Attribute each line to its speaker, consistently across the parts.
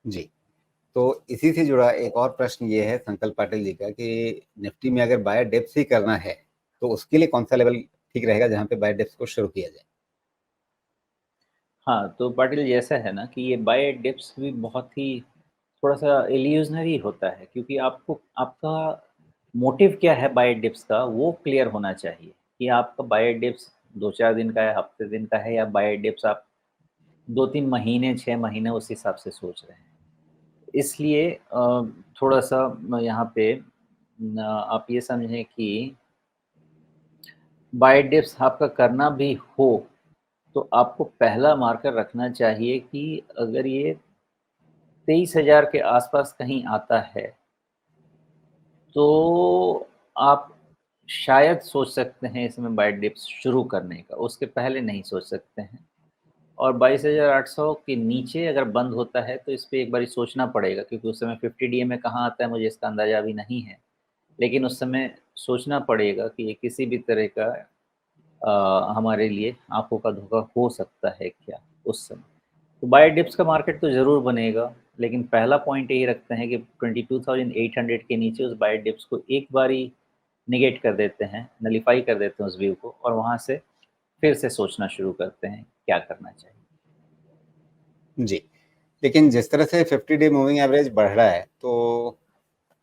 Speaker 1: जी। तो इसी से जुड़ा एक और प्रश्न ये है संकल्प पाटिल जी का कि निफ्टी में अगर बाय डिप्स ही करना है, तो उसके लिए कौन-सा लेवल ठीक रहेगा जहाँ पे बाय डिप्स को शुरू किया जाए?
Speaker 2: हाँ, तो पाटिल जी ऐसा है ना कि ये बाय डिप्स भी बहुत ही थोड़ा-सा इल्यूज़नरी होता है, क्योंकि आपको आपका मोटिव क्या है बाय डिप्स का, वो क्लियर होना चाहिए कि आपका बाय डिप्स 2-4 दिन का है, हफ्ते दिन का है, या बाय डिप्स आप 2-3 महीने, 6 महीने उस हिसाब से सोच रहे हैं। इसलिए थोड़ा-सा यहाँ पे आप ये समझें कि बाय डिप्स आपका करना भी हो, तो आपको पहला मार्कर रखना चाहिए कि अगर ये 23,000 के आसपास कहीं आता है, तो आप शायद सोच सकते हैं इसमें बाय डिप्स शुरू करने का, उसके पहले नहीं सोच सकते हैं। और 22,800 के नीचे अगर बंद होता है, तो इस पे एक बारी सोचना पड़ेगा, क्योंकि उस समय 50 डीएमए कहाँ आता है मुझे इसका अंदाज़ा अभी नहीं है। लेकिन उस समय सोचना पड़ेगा कि ये किसी भी तरह का हमारे लिए आँखों का धोखा हो सकता है क्या उस समय। तो बाय डिप्स का मार्केट तो ज़रूर बनेगा, लेकिन पहला पॉइंट यही रखते हैं कि 22,800 के नीचे उस बाय डिप्स को एक बारी नेगेट कर देते हैं, नलिफ़ाई कर देते हैं उस व्यू को, और वहाँ से फिर से सोचना शुरू करते हैं क्या करना चाहिए।
Speaker 1: जी। लेकिन जिस तरह से 50 डे मूविंग एवरेज बढ़ रहा है, तो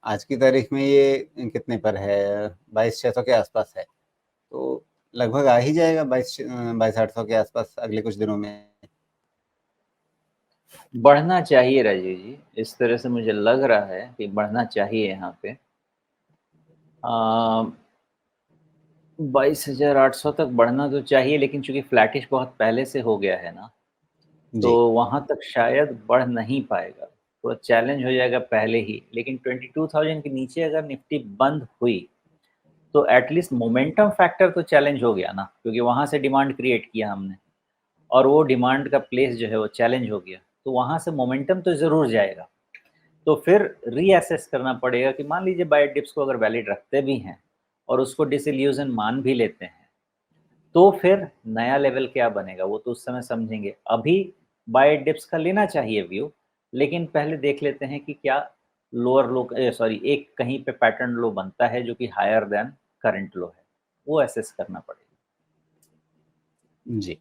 Speaker 1: आज की तारीख में ये कितने पर है? 22,600 के आसपास है। तो लगभग आ ही जाएगा 22,800 के आसपास अगले कुछ दिनों में।
Speaker 2: बढ़ना चाहिए राजीव जी, इस तरह से मुझे लग रहा है कि बढ़ना चाहिए यहाँ पे। 22,800 तक बढ़ना तो चाहिए, लेकिन चूँकि फ्लैटिश बहुत पहले से हो गया है ना, तो
Speaker 1: जी।
Speaker 2: वहाँ तक शायद बढ़ नहीं पाएगा। थोड़ा चैलेंज हो जाएगा पहले ही, लेकिन 22,000 के नीचे अगर निफ्टी बंद हुई, तो एट लीस्ट मोमेंटम फैक्टर तो चैलेंज हो गया ना, क्योंकि वहाँ से डिमांड क्रिएट किया हमने, और वो डिमांड का प्लेस जो है वो चैलेंज हो गया। तो वहाँ से मोमेंटम तो ज़रूर जाएगा। तो फिर रीअसेस करना पड़ेगा कि मान लीजिए बाय डिप्स को अगर वैलिड रखते भी हैं और उसको डिसइल्यूज़न मान भी लेते हैं, तो फिर नया लेवल क्या बनेगा वो तो उस समय समझेंगे। अभी बाय डिप्स का लेना चाहिए व्यू, लेकिन पहले देख लेते हैं कि क्या लोअर लो सॉरी एक कहीं पे पैटर्न लो बनता है जो कि हायर देन करंट लो है, वो असेस करना पड़ेगा।
Speaker 1: जी।